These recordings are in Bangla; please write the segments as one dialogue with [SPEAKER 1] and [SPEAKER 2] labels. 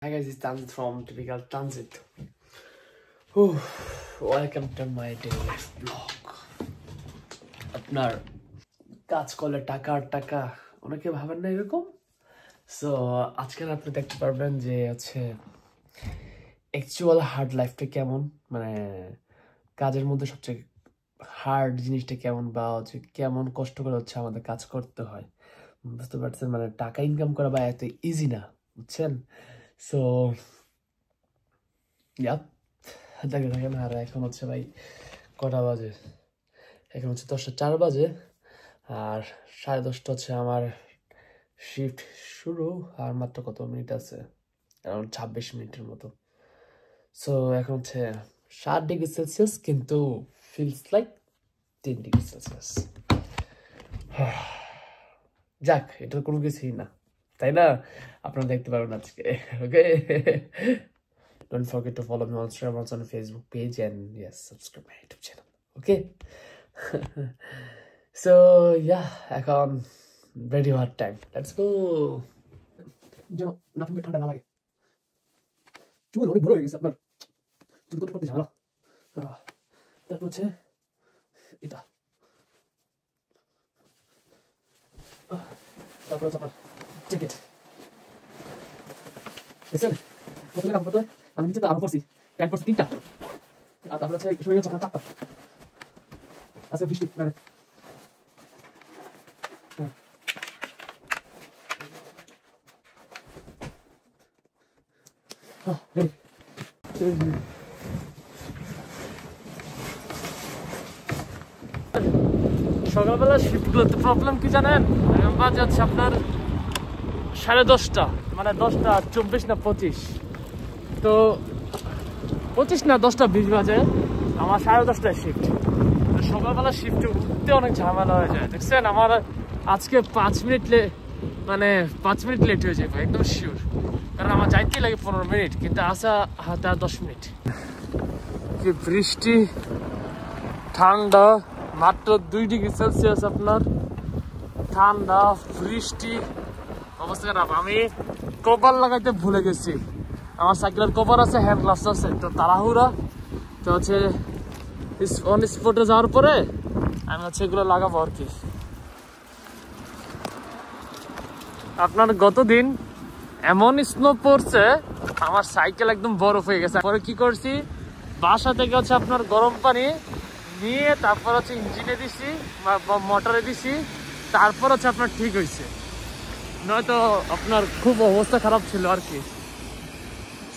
[SPEAKER 1] Hi guys, it's Tanzit from Typical Tanzit. Whew, welcome to my daily life vlog. আপনার কাজ করলে টাকা আর টাকা অনেকে ভাবেন না এরকম। সো আজকে আপনি দেখতে পারবেন যে হচ্ছে অ্যাকচুয়াল হার্ড লাইফটা কেমন, মানে কাজের মধ্যে সবচেয়ে হার্ড জিনিসটা কেমন, বা হচ্ছে কেমন কষ্ট করে হচ্ছে আমাদের কাজ করতে হয়। বুঝতে পারছেন, মানে টাকা ইনকাম করা বা এত ইজি না, বুঝছেন? সো দেখে থাকেন। আর এখন হচ্ছে ভাই কটা বাজে, এখন হচ্ছে 10:04 বাজে, আর 10:30 হচ্ছে আমার শিফট শুরু। আর মাত্র কত মিনিট আছে, অ্যারাউন্ড 26 মিনিটের মতো। সো এখন হচ্ছে 7 ডিগ্রি সেলসিয়াস, কিন্তু ফিলস লাইক 10 ডিগ্রি সেলসিয়াস। যাক, এটা কোনো কিছুই না, তাই না? আপনারা দেখতে পারবেন আজকে। ওকে, don't forget to follow me on Instagram, also on Facebook page, and yes, subscribe my YouTube channel. Okay. So yeah, এখন ready hard time. Let's go. যেন নাটকে ঠান্ডা না লাগে। চুল অনেক বড় হয়ে গেছে আপনার, চুল করতে ঝামেলা। তারপর হচ্ছে এটা, তারপর হচ্ছে আপনার জ্যাকেট। দেখছেন প্রথমে কাপড় পরতে আমি নিচে তো আরো পরছি, প্যান্ট পরছি 3টা, আর তারপর হচ্ছে শরীরে চোখা 4টা আছে, বৃষ্টি মানে সকালবেলা শিফটগুলোতে প্রবলেম কি জানেন? বাজে হচ্ছে আপনার 10:30, মানে 10:24 না 25, তো 25 না 10:20 বাজে আমার 10:30টায় শিফট। সকালবেলা শিফটে উঠতে অনেক ঝামেলা হয়ে যায়। দেখছেন আমার আজকে 5 মিনিট লেট হয়ে যাবে, একদম শিওর, কারণ আমার যাইতেই লাগে 15 মিনিট, কিন্তু আসা হাতে 10 মিনিট। কি বৃষ্টি, ঠান্ডা, মাত্র 2 ডিগ্রি সেলসিয়াস আপনার, ঠান্ডা, বৃষ্টি, অবস্থা খারাপ। আমি কভার লাগাইতে ভুলে গেছি, আমার সাইকেলের কভার আছে, হ্যান্ড গ্লাভস আছে, তো তাড়াহুড়া, তো হচ্ছে অন স্পটে যাওয়ার পরে আমি হচ্ছে এগুলো লাগাবো আর কি। আপনার গতদিন এমন স্নো পড়ছে, আমার সাইকেল একদম বরফ হয়ে গেছে। পরে কি করছি, বাসা থেকে হচ্ছে আপনার গরম পানি নিয়ে তারপর হচ্ছে ইঞ্জিনে দিছি বা মোটরে দিছি, তারপর হচ্ছে আপনার ঠিক হয়েছে, নয়তো আপনার খুব অবস্থা খারাপ ছিল আর কি।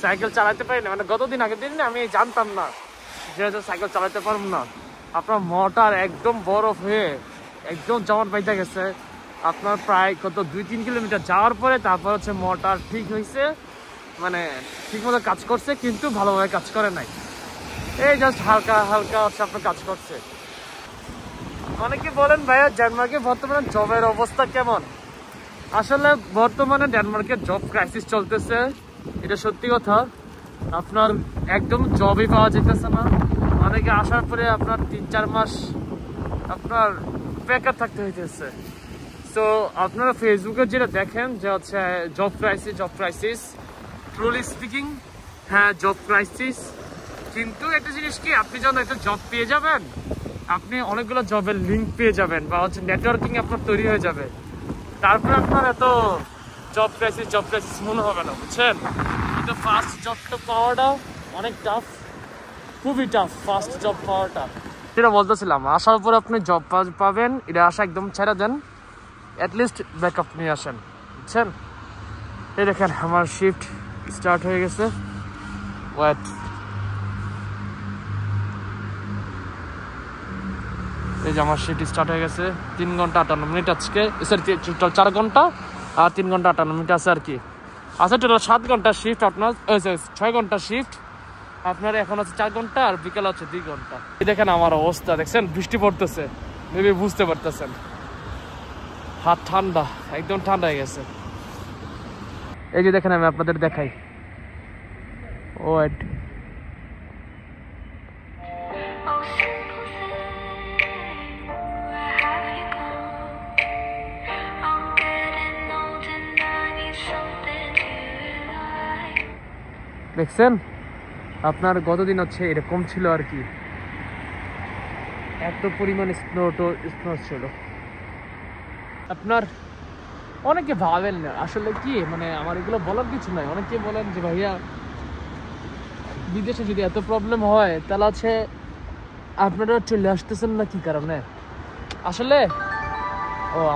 [SPEAKER 1] সাইকেল চালাতে পারি না, মানে গতদিন আগের দিন আমি জানতাম না যে সাইকেল চালাতে পারবো না। আপনার মোটর একদম বরফ হয়ে একদম জমাট বাইতে গেছে। আপনার প্রায় কত 2-3 কিলোমিটার যাওয়ার পরে তারপর হচ্ছে মোটর ঠিক হয়েছে, মানে ঠিক মতো কাজ করছে, কিন্তু ভালোভাবে কাজ করে নাই, এই জাস্ট হালকা হালকা হচ্ছে আপনার কাজ করছে। অনেকে বলেন ভাইয়া ডেনমার্কে বর্তমানে জবের অবস্থা কেমন? আসলে বর্তমানে ডেনমার্কে জব ক্রাইসিস চলতেছে, এটা সত্যি কথা। আপনার একদম জবই পাওয়া যেতেছে না, অনেকে আসার পরে আপনার 3-4 মাস আপনার বেকার থাকতে হইতেছে। সো আপনারা ফেসবুকে যেটা দেখেন যে হচ্ছে জব ক্রাইসিস, ট্রুলি স্পিকিং, হ্যাঁ জব ক্রাইসিস, কিন্তু একটা জিনিস কি, আপনি যখন একটা জব পেয়ে যাবেন, আপনি অনেকগুলো জবের লিঙ্ক পেয়ে যাবেন, বা হচ্ছে নেটওয়ার্কিং আপনার তৈরি হয়ে যাবে, তারপরে আপনার এত জব ক্রাইসিস মনে হবে না, বুঝছেন? কিন্তু ফার্স্ট জবটা পাওয়াটা অনেক টাফ, খুবই টাফ ফার্স্ট জব পাওয়াটা। যেটা বলতেছিলাম, আসার পরে আপনি জব পাবেন, এটা আশা একদম ছেড়ে দেন, অ্যাটলিস্ট ব্যাকআপ নিয়ে আসেন, বুঝছেন? এই দেখেন আমার শিফট স্টার্ট হয়ে গেছে, ওয়েট, এই যে আমার শিফট স্টার্ট হয়ে গেছে। 3 ঘন্টা 58 মিনিট আজকে, সরি টোটাল 4 ঘন্টা আর 3 ঘন্টা 58 মিনিট আছে আর কি। আচ্ছা টোটাল 7 ঘন্টা শিফট আপনার, 6 ঘন্টা শিফট আপনার, এখন হচ্ছে 4 ঘন্টা আর বিকেল হচ্ছে 2 ঘন্টা। এই দেখেন আমার অবস্থা, দেখছেন বৃষ্টি পড়তেছে, মেবি বুঝতে পারতেছেন, হাত ঠান্ডা, একদম ঠান্ডা হয়ে গেছে। এই যে দেখেন আমি আপনাদের দেখাই, ওয়েট, দেখছেন আপনার গতদিন হচ্ছে এরকম ছিল আর কি, এত পরিমাণ স্নো ছিল। আপনার অনেকে ভাবেন না আসলে কি, মানে আমার এগুলো বলার কিছু নাই। অনেকে বলেন যে ভাইয়া বিদেশে যদি এত প্রবলেম হয় তাহলে হচ্ছে আপনারা চলে আসতেছেন না কি কারণে। আসলে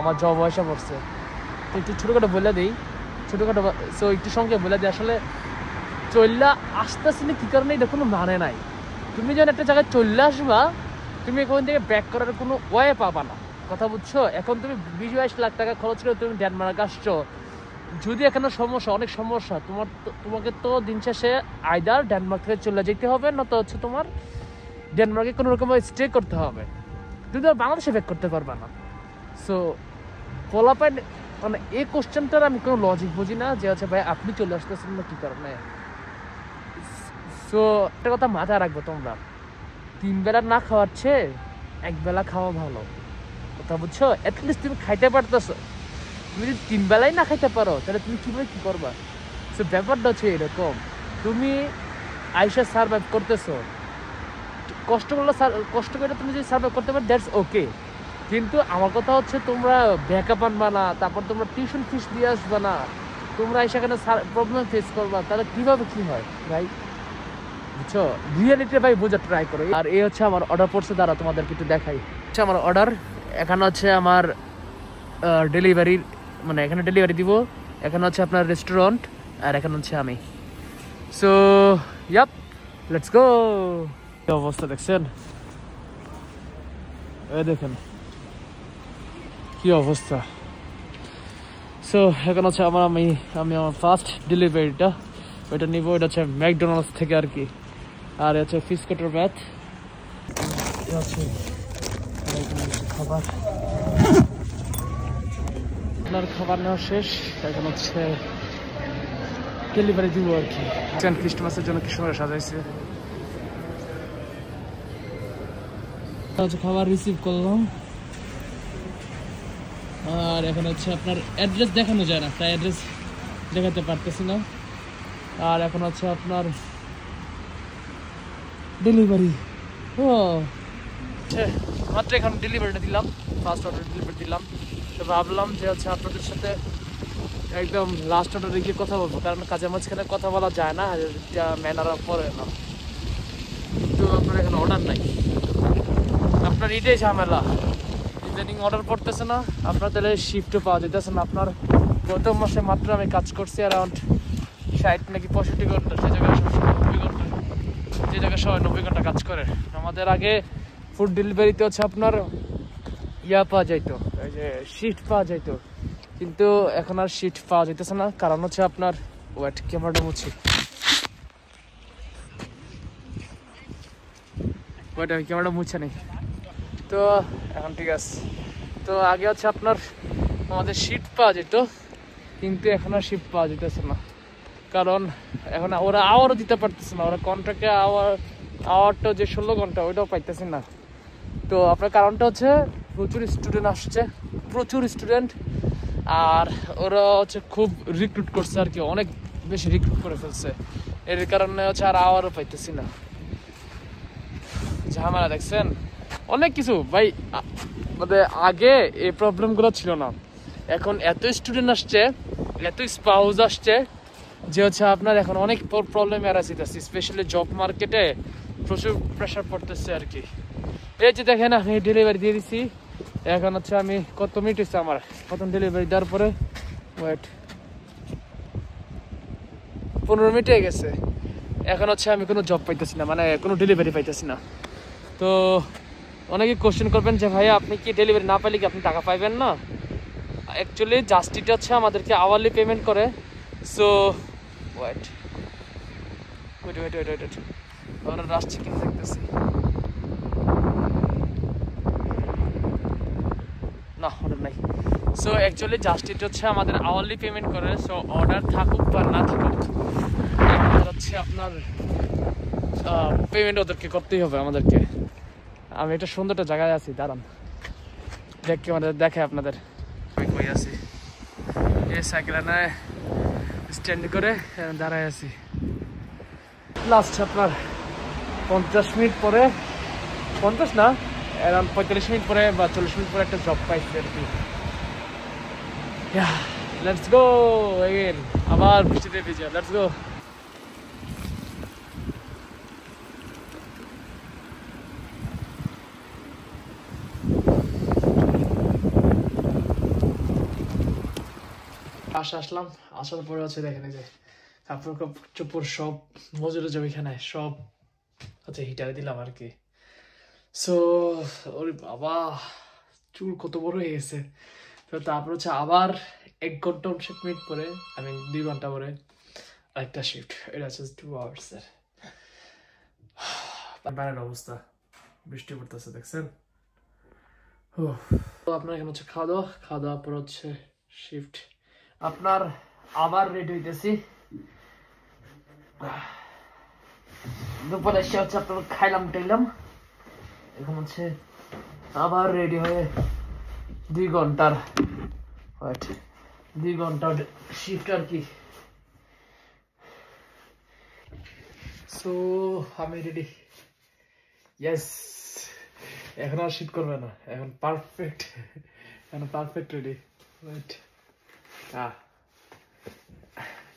[SPEAKER 1] আমার জব বয়সা পড়ছে, তো একটু ছোটোখাটো বলে দিই, ছোটোখাটো সো একটু সঙ্গে বলে দিই। আসলে চললা আসতেছি না কি কারণে এটা কোনো মানে নাই। তুমি যখন একটা জায়গায় চলে আসবা তুমি এখান থেকে ব্যাক করার কোনো ওয়ে পাবা না, কথা বুঝছো? এখন তুমি 20-22 লাখ টাকা খরচ করে তুমি ডেনমার্ক আসছো, যদি এখানে সমস্যা, অনেক সমস্যা, তোমাকে তো দিন শেষে আইদার ডেনমার্ক থেকে চলে যেতে হবে, না তো হচ্ছে তোমার ডেনমার্কে কোনো রকম স্টে করতে হবে, যদি বাংলাদেশে ব্যাক করতে পারবা না। সো পোলাপাইন মানে এই কোশ্চেনটার আমি কোনো লজিক বুঝি না যে হচ্ছে ভাই আপনি চলে আসতেছেন না কি কারণে। সো একটা কথা মাথায় রাখবো, তোমরা 3 বেলা না খাওয়ার চেয়ে 1 বেলা খাওয়া ভালো, কথা বুঝছো? অ্যাটলিস্ট তুমি খাইতে পারতেছো। তুমি যদি 3 বেলাই না খাইতে পারো তাহলে তুমি কীভাবে কী করবা? সো ব্যাপারটা হচ্ছে এরকম, তুমি আইসা সার্ভাইভ করতেছো, কষ্ট করে তুমি যদি সার্ভাইভ করতে পারো দ্যাটস ওকে। কিন্তু আমার কথা হচ্ছে তোমরা ব্যাকআপ আনবা না, তারপর তোমরা টিউশন ফিস দিয়ে আসবা না, তোমরা সেখানে প্রবলেম ফেস করবা, তাহলে কীভাবে কী হয় ভাই, বুঝছো? রিয়েলিটি ভাই বোঝার ট্রাই করো। আর এই হচ্ছে আমার অর্ডার পড়ছে, দ্বারা তোমাদেরকে একটু দেখাই। হচ্ছে আমার অর্ডার, এখানে হচ্ছে আমার ডেলিভারির, মানে এখানে ডেলিভারি দিব, এখানে হচ্ছে আপনার রেস্টুরেন্ট, আর এখানে হচ্ছে আমি। So yup, let's go. অবস্থা দেখছেন, এই দেখেন কি অবস্থা। সো এখন হচ্ছে আমি আমার ফার্স্ট ডেলিভারিটা ওইটা নিব, এটা হচ্ছে ম্যাকডোনাল্ডস থেকে আর কি। আর হচ্ছে ফিশ কাটার ব্যাথ, হচ্ছে খাবার, আপনার খাবার নেওয়া শেষ, এখন হচ্ছে ডেলিভারি দিব আর কি। ক্রিসমাসের জন্য কি সময় সাজাইছে, হচ্ছে খাবার রিসিভ করলাম। আর এখন হচ্ছে আপনার অ্যাড্রেস দেখানো যায় না, তাই অ্যাড্রেস দেখাতে পারতেছি না। আর এখন হচ্ছে আপনার ডেলিভারি, মাত্র এখন ডেলিভারিটা দিলাম, ফার্স্ট অর্ডার ডেলিভারি দিলাম। তো ভাবলাম যে হচ্ছে আপনাদের সাথে একদম লাস্ট অর্ডারে গিয়ে কথা বলবো, কারণ কাজের মাঝখানে কথা বলা যায় না, এটা ম্যানারা পড়ে না। কিন্তু আপনার এখানে অর্ডার নাই, আপনার এটাই ঝামেলা, ইদানিং অর্ডার পড়তেছে না, আপনার তাহলে শিফটও পাওয়া যেতেছে না। আপনার গত মাসে মাত্র আমি কাজ করছি অ্যারাউন্ড 60 নাকি 65 ঘন্টা, যে জায়গায় 90 ঘন্টা, যে জায়গায় সবাই 90 ঘন্টা কাজ করে। আমাদের আগে ফুড ডেলিভারিতে হচ্ছে আপনার পাওয়া যাইতো, এই যে শিফট পাওয়া যাইতো, কিন্তু এখন আর শিফট পাওয়া যাইতেছে না। কারণ হচ্ছে আপনার ওয়েট, ক্যামেরাটা মুছি, ওয়েট আমি ক্যামেরাটা মুছে নেই। তো এখন ঠিক আছে। তো আগে হচ্ছে আপনার আমাদের শিফট পাওয়া যেত, কিন্তু এখন আর শিফট পাওয়া যেতেছে না, কারণ এখন ওরা আওয়ারও দিতে পারতেছে না, ওরা কন্ট্রাক্টে আওয়ারটা যে 16 ঘন্টা ওইটাও পাইতেছে না। তো আপনার কারণটা হচ্ছে প্রচুর স্টুডেন্ট আসছে, প্রচুর স্টুডেন্ট, আর ওরা হচ্ছে খুব রিক্রুট করছে আর কি, অনেক বেশি রিক্রুট করে ফেলছে, এর কারণে হচ্ছে আর আওয়ারও পাইতেছি না। ঝামেলা দেখছেন অনেক কিছু ভাই, মানে আগে এই প্রবলেমগুলো ছিল না, এখন এত স্টুডেন্ট আসছে, এত স্পাউস আসছে যে হচ্ছে আপনার এখন অনেক প্রবলেম এড়াইতেছে, স্পেশালি জব মার্কেটে প্রচুর প্রেশার পড়তেছে আর কি। এই যে দেখেন আমি ডেলিভারি দিয়ে দিচ্ছি, এখন হচ্ছে আমি কত মিনিট হচ্ছে আমার প্রথম ডেলিভারি দেওয়ার পরে, ওয়েট 15 মিনিট হয়ে গেছে, এখন হচ্ছে আমি কোনো জব পাইতেছি না, মানে কোনো ডেলিভারি পাইতেছি না। তো অনেকে কোশ্চেন করবেন যে ভাইয়া আপনি কি ডেলিভারি না পাইলে কি আপনি টাকা পাইবেন না? অ্যাকচুয়ালি জাস্টিটা হচ্ছে আমাদেরকে আওয়ারলি পেমেন্ট করে। সো ওয়েট ওরা আসছে কিনা দেখতেছি, না অর্ডার নাই। সো অ্যাকচুয়ালি জাস্টিট হচ্ছে আমাদের আওয়ারলি পেমেন্ট করে, সো অর্ডার থাকুক বা না থাকুক আমাদের হচ্ছে আপনার পেমেন্ট ওদেরকে করতেই হবে আমাদেরকে। আমি একটা সুন্দর একটা জায়গায় আছি, দাঁড়ান দেখে আমাদের দেখে আপনাদের আমি কই আছি, এই সাইকেল স্ট্যান্ড করে দাঁড়ায় আছি। লাস্ট আপনার 50 মিনিট পরে, 50 না, অ্যারাউন্ড 45 মিনিট পরে বা 40 মিনিট পরে একটা জব পাইছি আর কি। লেটস গো এগেন, আবার বৃষ্টিতে ভিজে, লেটস গো। আসলাম, আসার পরে হচ্ছে দেখেন যে কাপড় চোপড় সব মজুরে যাবে এখানে, সব হচ্ছে হিটারে দিলাম আর কি। সো ওরে বাবা, চুল কত বড় হয়ে গেছে। তো তারপর হচ্ছে আবার 1 ঘন্টা 59 মিনিট পরে, 2 ঘন্টা পরে একটা শিফট। এটা হচ্ছে 2 আওয়ার্স এর। বাইরের অবস্থা, বৃষ্টি পড়তেছে দেখছেন। তো আপনার এখানে হচ্ছে খাওয়া দাওয়া পর হচ্ছে শিফট। আপনার আবার রেডি হইতেছি। দুপুরে এসে হচ্ছে আপনার খাইলাম টাইলাম, এখন হচ্ছে আবার রেডি হয়ে 2 ঘন্টার 2 ঘন্টার শিফট আর কি। সো আমি রেডি, ইয়েস। এখন আর শীত করবে না, এখন পারফেক্ট, এখন পারফেক্ট রেডি।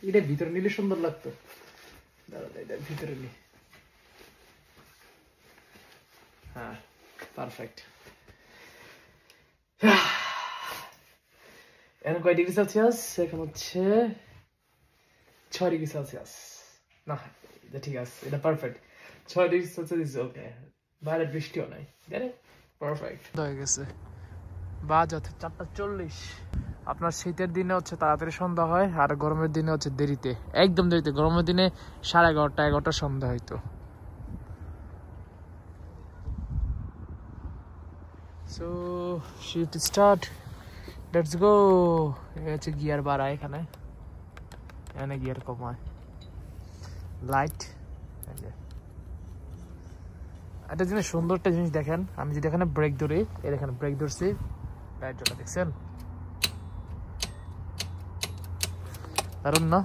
[SPEAKER 1] এটা ভিতরে নিলে সুন্দর লাগতো, দাঁড়া এটা ভিতরে নি। হ্যাঁ, পারফেক্ট। এখন কয় ডিগ্রি সেলসিয়াস? এখন হচ্ছে 6 ডিগ্রি সেলসিয়াস। না, এটা ঠিক আছে, এটা perfect. 6 degree Celsius is okay. বাইরে বৃষ্টিও নাই, পারফেক্ট হয়ে গেছে। বাজ হচ্ছে 4:40। আপনার শীতের দিনে হচ্ছে তাড়াতাড়ি সন্ধ্যা হয়, আর গরমের দিনে হচ্ছে দেরিতে, একদম দেরিতে। গরমের দিনে 11:30 11টা সন্ধ্যা হইতো। So shift start, let's go. হচ্ছে গিয়ার বাড়ায়, এখানে গিয়ার কমায়, লাইট। একটা জিনিস, সুন্দর একটা জিনিস দেখেন, আমি যদি এখানে ব্রেক ধরি, এই দেখেন ব্রেক ধরছি, লাইট জ্বলা দেখছেন, দারুণ না?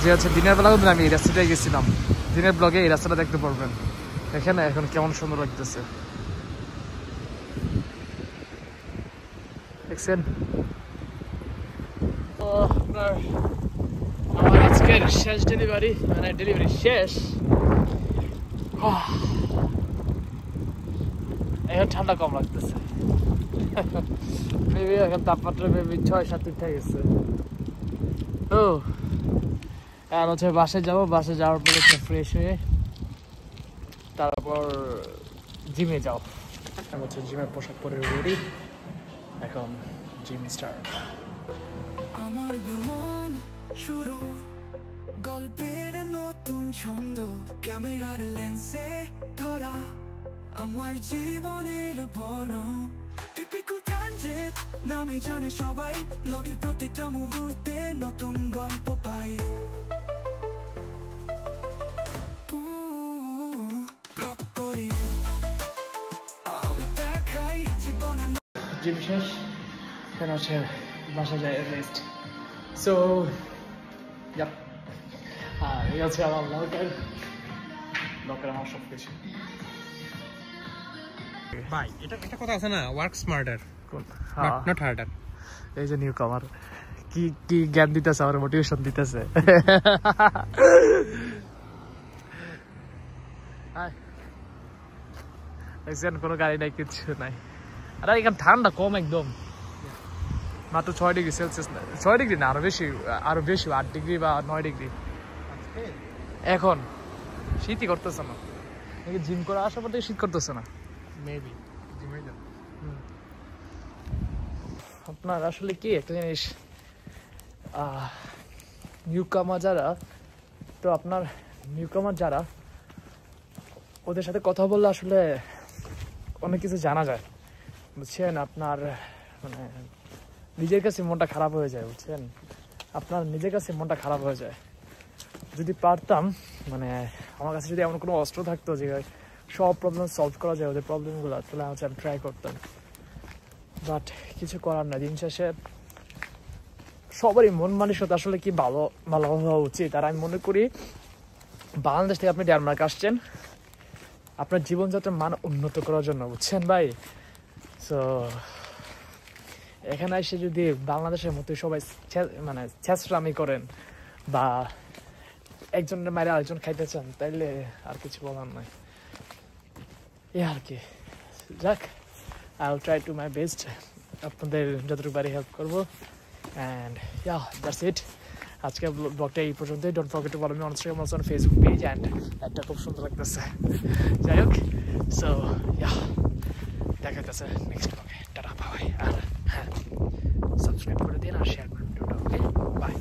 [SPEAKER 1] যে হচ্ছে দিনের বেলা কিন্তু আমি এই রাস্তাটাই গেছিলাম, দিনের ব্লগে এই রাস্তাটা দেখতে পারবেন। এখানে এখন কেমন সুন্দর লাগতেছে দেখছেন। আমার আজকের শেষ ডেলিভারি, মানে ডেলিভারি শেষ। এখন ঠান্ডা কম লাগতেছে, এখন তাপমাত্রা 6-7 উঠে গেছে। ও আর হচ্ছে বাসে যাবো, বাসে যাওয়ার পরে ফ্রেশ হয়ে তারপর জিমে যাও। এখন হচ্ছে জিমের পোশাক পরে রেডি, এখন জিম স্টার্ট।
[SPEAKER 2] আমার ভ্রমণ শুরু, গল্পের নতুন ছন্দ, ক্যামেরার লেন্সে ধরা আমার জীবনের বড় টিপিক্যাল ট্রানজিট নামে জানে সবাই। লগের প্রতিটা মুহূর্তে নতুন গল্প পাই।
[SPEAKER 1] জিম শেষ, এখন হচ্ছে বাসা যায় রেস্ট। সো এই হচ্ছে আমার লকার আমার সব কিছু।
[SPEAKER 3] ভাই এটা কথা আছে না, ওয়ার্ক স্মার্টার নট হার্ডার।
[SPEAKER 1] এই যে নিউ কামার কি কি জ্ঞান দিতেছে, আমার মোটিভেশন দিতেছে। দেখছেন কোনো গাড়ি নাই, কিচ্ছু নাই। আর এখানে ঠান্ডা কম একদম, মাত্র 6 ডিগ্রি সেলসিয়াস। 6 ডিগ্রি না, আরো বেশি 8 ডিগ্রি বা 9 ডিগ্রি। এখন শীতই করতেছে না, জিম করে আসার পর থেকে শীত করতেছে না।
[SPEAKER 3] মেবি জিমে যান।
[SPEAKER 1] আপনার আসলে কি একটা জিনিস, নিউকামার যারা, তো আপনার নিউকামার যারা, ওদের সাথে কথা বললে আসলে অনেক কিছু জানা যায়, বুঝছেন। আপনার মানে নিজের কাছে মনটা খারাপ হয়ে যায়, বুঝছেন। আপনার নিজের কাছে মনটা খারাপ হয়ে যায়। যদি পারতাম, মানে আমার কাছে যদি এমন কোনো অস্ত্র থাকতো যে সব প্রবলেম সলভ করা যায় ওদের প্রবলেমগুলো, তাহলে হচ্ছে আমি ট্রাই করতাম। বাট কিছু করার না, দিন শেষে সবারই মন মানসিকতা আসলে কি ভালো ভালো হওয়া উচিত। আর আমি মনে করি
[SPEAKER 4] বাংলাদেশ থেকে আপনি ডেনমার্ক আসছেন আপনার জীবনযাত্রার মান উন্নত করার জন্য, বুঝছেন ভাই? সো এখানে এসে যদি বাংলাদেশের মতো সবাই মানে ছেঁচড়ামি করেন বা একজনের মায়ের আরেকজন খাইতে চান, তাইলে আর কিছু বলার নয়। এই আর কি, যাক, I will try to my best, আপনাদের যতটুকু পারি হেল্প করবো। And yeah, that's it. আজকে ব্লগটা এই পর্যন্তই। Don't forget to follow me on Instagram, also on Facebook page. And একটা খুব সুন্দর লাগতেছে, যাই হোক। সো ইয়া, দেখা যাচ্ছে নেক্সট ব্লগে। Tata, by. আর হ্যাঁ, সাবস্ক্রাইব করে দিন আর শেয়ার করে দিন। ওকে, বাই।